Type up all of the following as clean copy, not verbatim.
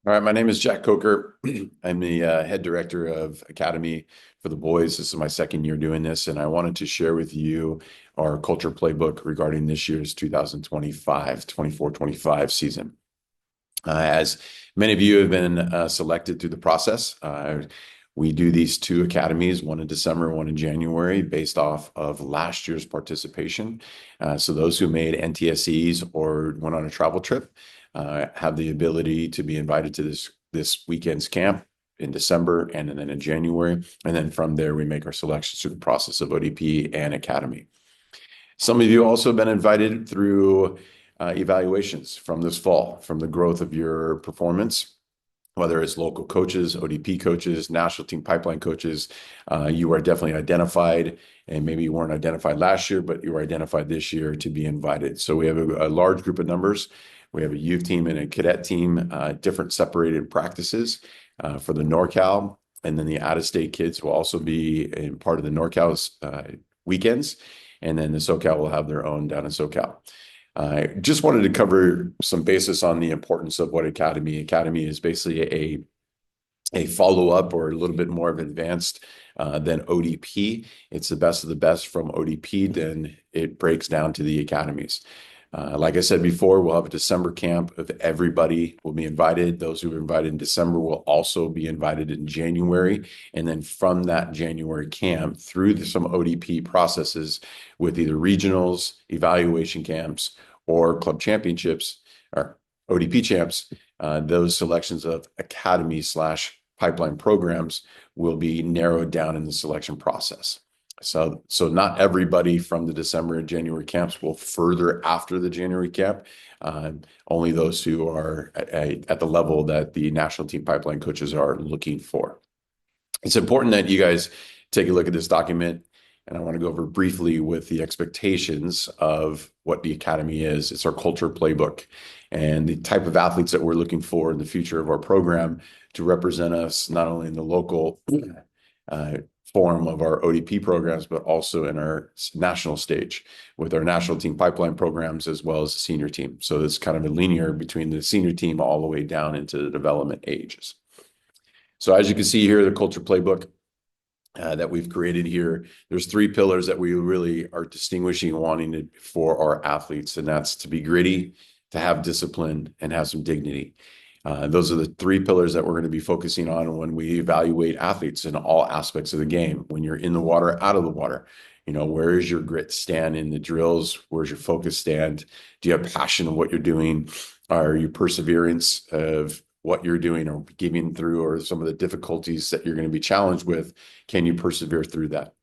All right, my name is Jack Coker. I'm the head director of Academy for the boys. This is my second year doing this, and I wanted to share with you our culture playbook regarding this year's 2025 season. As many of you have been selected through the process, we do these two academies, one in December, one in January, based off of last year's participation. So those who made NTSEs or went on a travel trip have the ability to be invited to this weekend's camp in December and then in January. And then from there, we make our selections through the process of ODP and Academy. Some of you also have been invited through evaluations from this fall, from the growth of your performance, whether it's local coaches, ODP coaches, national team pipeline coaches. You are definitely identified, and maybe you weren't identified last year, but you were identified this year to be invited. So we have a large group of numbers. We have a youth team and a cadet team, different separated practices for the NorCal. And then the out-of-state kids will also be in part of the NorCal's weekends. And then the SoCal will have their own down in SoCal. I just wanted to cover some basis on the importance of what Academy. Academy is basically a follow-up or a little bit more of advanced than ODP. It's the best of the best from ODP, then it breaks down to the academies. Like I said before, we'll have a December camp of everybody will be invited. Those who were invited in December will also be invited in January. And then from that January camp through some ODP processes with either regionals, evaluation camps, or club championships or ODP champs, those selections of academy/pipeline programs will be narrowed down in the selection process. So not everybody from the December and January camps will further after the January camp. Only those who are at the level that the national team pipeline coaches are looking for. It's important that you guys take a look at this document, and I want to go over briefly with the expectations of what the academy is. It's our culture playbook and the type of athletes that we're looking for in the future of our program to represent us not only in the local form of our ODP programs, but also in our national stage with our national team pipeline programs as well as the senior team. So it's kind of a linear between the senior team all the way down into the development ages. So as you can see here, the culture playbook that we've created here, there's three pillars that we really are distinguishing and wanting for our athletes, and that's to be gritty, to have discipline, and have some dignity. Those are the three pillars that we're going to be focusing on when we evaluate athletes in all aspects of the game. When you're in the water, out of the water, where is your grit stand in the drills? Where's your focus stand? Do you have passion of what you're doing? Are you perseverance of what you're doing or giving through, or some of the difficulties that you're going to be challenged with? Can you persevere through that?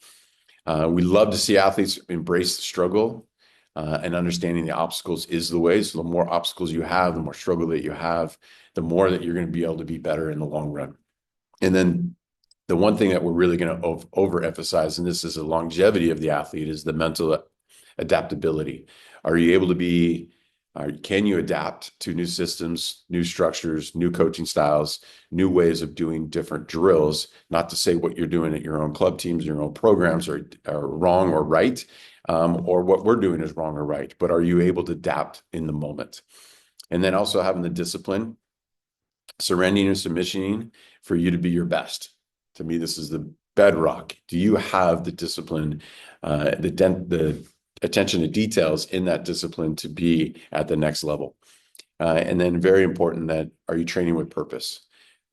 We love to see athletes embrace the struggle and understanding the obstacles is the way. So the more obstacles you have, the more struggle that you have, the more that you're going to be able to be better in the long run. And then the one thing that we're really going to overemphasize, and this is the longevity of the athlete, is the mental adaptability. Are you able to be, can you adapt to new systems, new structures, new coaching styles, new ways of doing different drills? Not to say what you're doing at your own club teams, your own programs are wrong or right, or what we're doing is wrong or right, but are you able to adapt in the moment? And then also having the discipline, surrendering and submissioning for you to be your best. To me, this is the bedrock. Do you have the discipline, the attention to details in that discipline to be at the next level? And then very important, that are you training with purpose?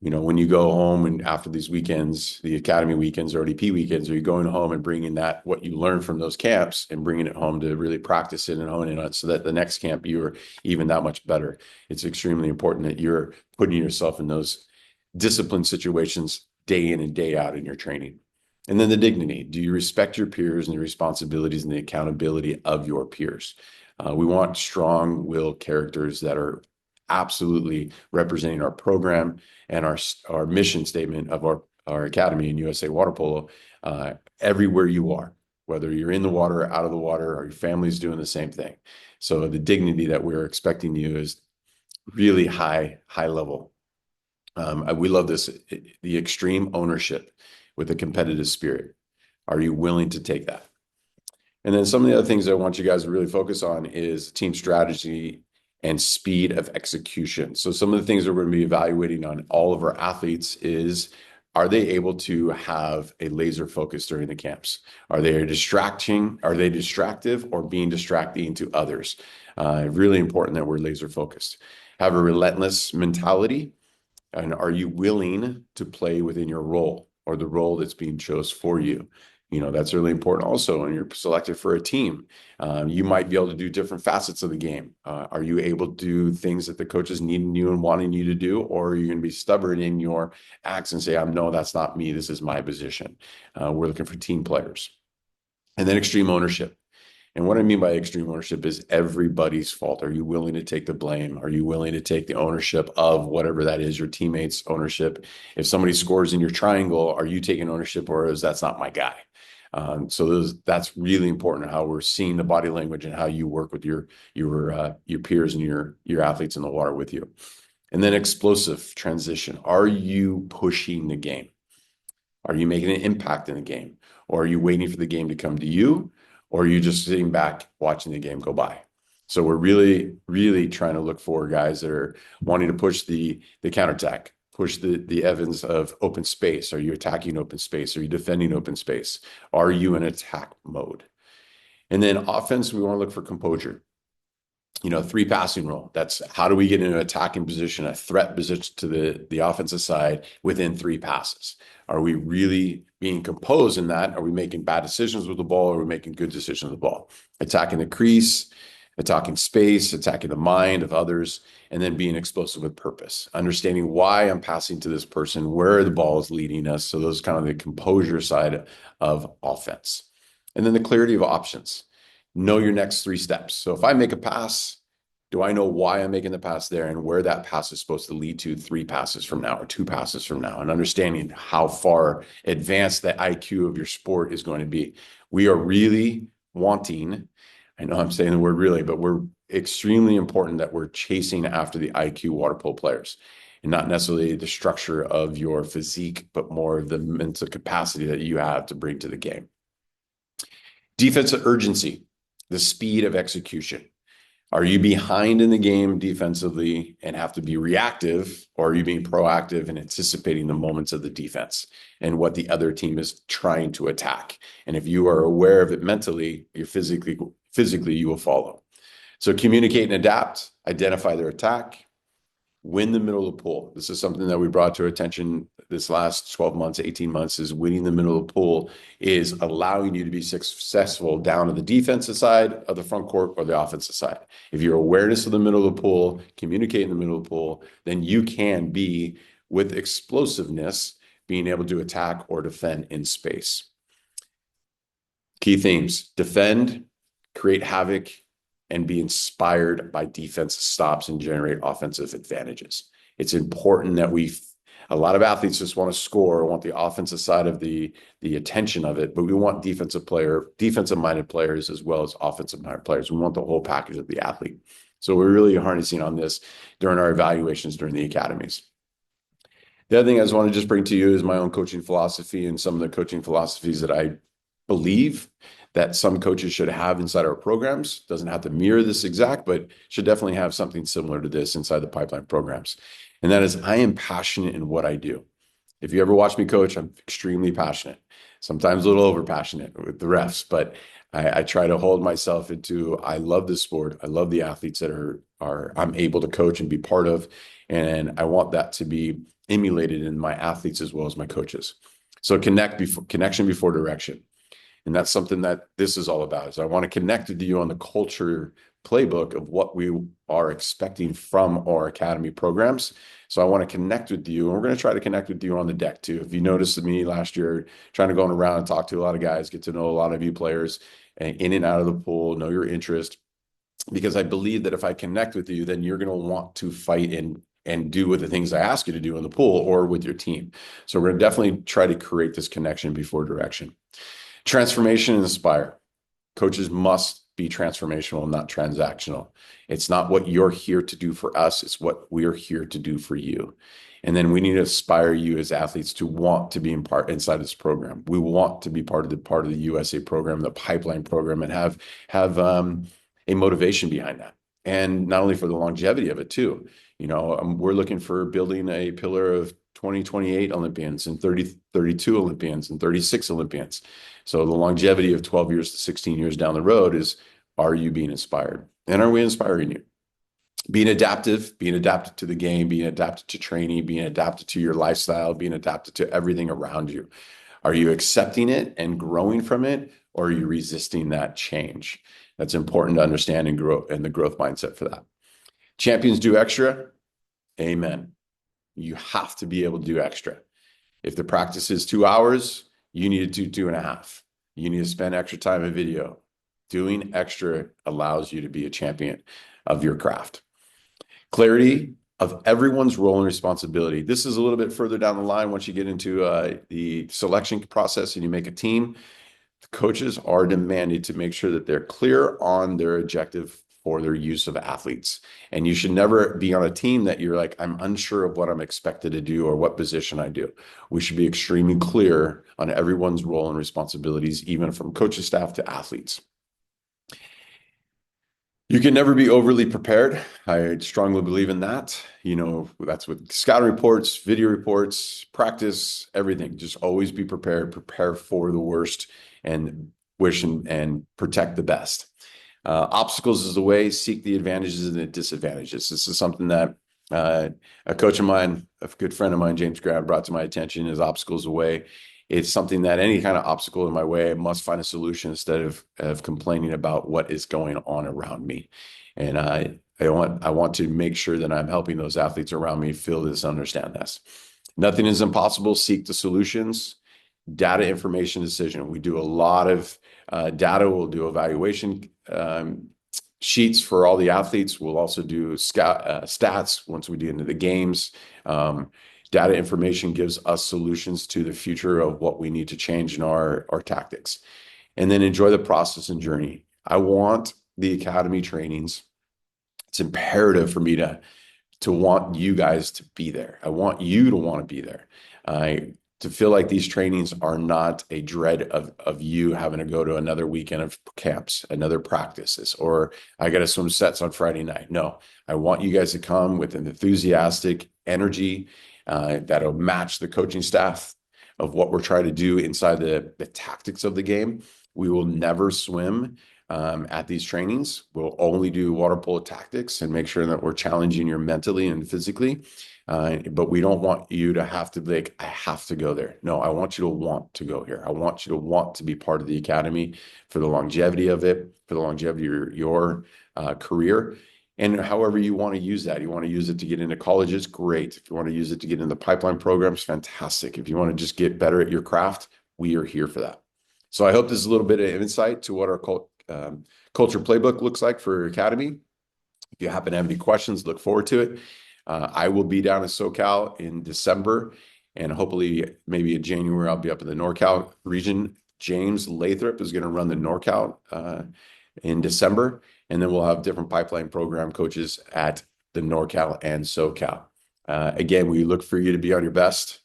When you go home and after these weekends, the academy weekends or ODP weekends, are you going home and bringing that, what you learned from those camps, and bringing it home to really practice it and hone in on it so that the next camp you're even that much better? It's extremely important that you're putting yourself in those disciplined situations day in and day out in your training. And then the dignity. Do you respect your peers and the responsibilities and the accountability of your peers? We want strong-willed characters that are absolutely representing our program and our mission statement of our academy in USA Water Polo everywhere you are, whether you're in the water, out of the water, or your family's doing the same thing. So the dignity that we're expecting you is really high level. We love this, the extreme ownership with a competitive spirit. Are you willing to take that? And then some of the other things I want you guys to really focus on is team strategy and speed of execution. So some of the things that we're going to be evaluating on all of our athletes is, are they able to have a laser focus during the camps? Are they distracting? Are they distractive or being distracting to others? Really important that we're laser focused. Have a relentless mentality. And are you willing to play within your role or the role that's being chose for you? That's really important also when you're selected for a team. You might be able to do different facets of the game. Are you able to do things that the coaches needing you and wanting you to do, or are you going to be stubborn in your acts and say, no, that's not me. This is my position. We're looking for team players. And then extreme ownership. And what I mean by extreme ownership is everybody's fault. Are you willing to take the blame? Are you willing to take the ownership of whatever that is, your teammates' ownership? If somebody scores in your triangle, are you taking ownership, or is that's not my guy? That's really important, how we're seeing the body language and how you work with your peers and your athletes in the water with you. And then explosive transition. Are you pushing the game? Are you making an impact in the game? Or are you waiting for the game to come to you? Or are you just sitting back watching the game go by? So we're really, really trying to look for guys that are wanting to push the counterattack, push the Evans of open space. Are you attacking open space? Are you defending open space? Are you in attack mode? And then offense, we want to look for composure. 3 passing rule. That's how do we get in an attacking position, a threat position to the offensive side within 3 passes? Are we really being composed in that? Are we making bad decisions with the ball, or are we making good decisions with the ball? Attacking the crease, attacking space, attacking the mind of others, and then being explosive with purpose. Understanding why I'm passing to this person, where the ball is leading us. So those kind of the composure side of offense. And then the clarity of options. Know your next 3 steps. So if I make a pass, do I know why I'm making the pass there and where that pass is supposed to lead to 3 passes from now or 2 passes from now, and understanding how far advanced the IQ of your sport is going to be. We are really wanting, I know I'm saying the word really, but we're extremely important that we're chasing after the IQ water polo players, and not necessarily the structure of your physique, but more of the mental capacity that you have to bring to the game. Defensive urgency. The speed of execution. Are you behind in the game defensively and have to be reactive, or are you being proactive and anticipating the moments of the defense and what the other team is trying to attack? And if you are aware of it mentally, you're physically you will follow. So communicate and adapt, identify their attack, win the middle of the pool. This is something that we brought to our attention this last 12 months, 18 months, is winning the middle of the pool is allowing you to be successful down to the defensive side of the front court or the offensive side. If your awareness of the middle of the pool, communicate in the middle of the pool, then you can be, with explosiveness, being able to attack or defend in space. Key themes: defend, create havoc, and be inspired by defensive stops and generate offensive advantages. It's important that a lot of athletes just want to score, want the offensive side of the attention of it, but we want defensive-minded players as well as offensive-minded players. We want the whole package of the athlete. So we're really harnessing on this during our evaluations during the academies. The other thing I just want to just bring to you is my own coaching philosophy and some of the coaching philosophies that I believe that some coaches should have inside our programs. Doesn't have to mirror this exact, but should definitely have something similar to this inside the pipeline programs. And that is, I am passionate in what I do. If you ever watch me coach, I'm extremely passionate, sometimes a little over passionate with the refs, but I try to hold myself into, I love this sport. I love the athletes that I'm able to coach and be part of. And I want that to be emulated in my athletes as well as my coaches. So connection before direction. And that's something that this is all about. Is I want to connect with you on the culture playbook of what we are expecting from our academy programs. So I want to connect with you, and we're going to try to connect with you on the deck too. If you noticed me last year, trying to go around and talk to a lot of guys, get to know a lot of you players in and out of the pool, know your interest, because I believe that if I connect with you, then you're going to want to fight and do with the things I ask you to do in the pool or with your team. So we're going to definitely try to create this connection before direction. Transformation and inspire. Coaches must be transformational, not transactional. It's not what you're here to do for us. It's what we're here to do for you. And then we need to inspire you as athletes to want to be inside this program. We want to be part of the USA program, the pipeline program, and have a motivation behind that. and not only for the longevity of it too. We're looking for building a pillar of 2028 Olympians and 32 Olympians and 36 Olympians. So the longevity of 12 years to 16 years down the road is, are you being inspired? And are we inspiring you? Being adapted to the game, being adapted to training, being adapted to your lifestyle, being adapted to everything around you. Are you accepting it and growing from it, or are you resisting that change? That's important to understand and grow, and the growth mindset for that. Champions do extra. Amen. You have to be able to do extra. If the practice is 2 hours, you need to do 2.5. You need to spend extra time in video. Doing extra allows you to be a champion of your craft. Clarity of everyone's role and responsibility. This is a little bit further down the line once you get into the selection process and you make a team. The coaches are demanded to make sure that they're clear on their objective for their use of athletes. And you should never be on a team that you're like, I'm unsure of what I'm expected to do or what position I do. We should be extremely clear on everyone's role and responsibilities, even from coaching staff to athletes. You can never be overly prepared. I strongly believe in that. That's with scouting reports, video reports, practice, everything. Just always be prepared, prepare for the worst, and wish and protect the best. Obstacles is the way, seek the advantages and the disadvantages. This is something that a coach of mine, a good friend of mine, James Graham, brought to my attention, is obstacles the way. It's something that any kind of obstacle in my way, I must find a solution instead of complaining about what is going on around me. And I want to make sure that I'm helping those athletes around me feel this, understand this. Nothing is impossible. Seek the solutions. Data, information, decision. We do a lot of data. We'll do evaluation sheets for all the athletes. We'll also do stats once we get into the games. Data information gives us solutions to the future of what we need to change in our tactics. And then enjoy the process and journey. I want the academy trainings. It's imperative for me to want you guys to be there. I want you to want to be there. To feel like these trainings are not a dread of you having to go to another weekend of camps, another practices, or I got to swim sets on Friday night. No, I want you guys to come with an enthusiastic energy that'll match the coaching staff of what we're trying to do inside the tactics of the game. We will never swim at these trainings. We'll only do water polo tactics and make sure that we're challenging you mentally and physically. But we don't want you to have to be like, I have to go there. No, I want you to want to go here. I want you to want to be part of the academy for the longevity of it, for the longevity of your career. And however you want to use that, you want to use it to get into colleges, great. If you want to use it to get into pipeline programs, fantastic. If you want to just get better at your craft, we are here for that. So I hope this is a little bit of insight to what our culture playbook looks like for your academy. If you happen to have any questions, look forward to it. I will be down in SoCal in December, and hopefully maybe in January, I'll be up in the NorCal region. James Lathrop is going to run the NorCal in December, and then we'll have different pipeline program coaches at the NorCal and SoCal. Again, we look for you to be on your best.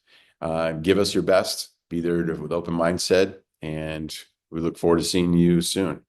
Give us your best. Be there with open mindset, and we look forward to seeing you soon.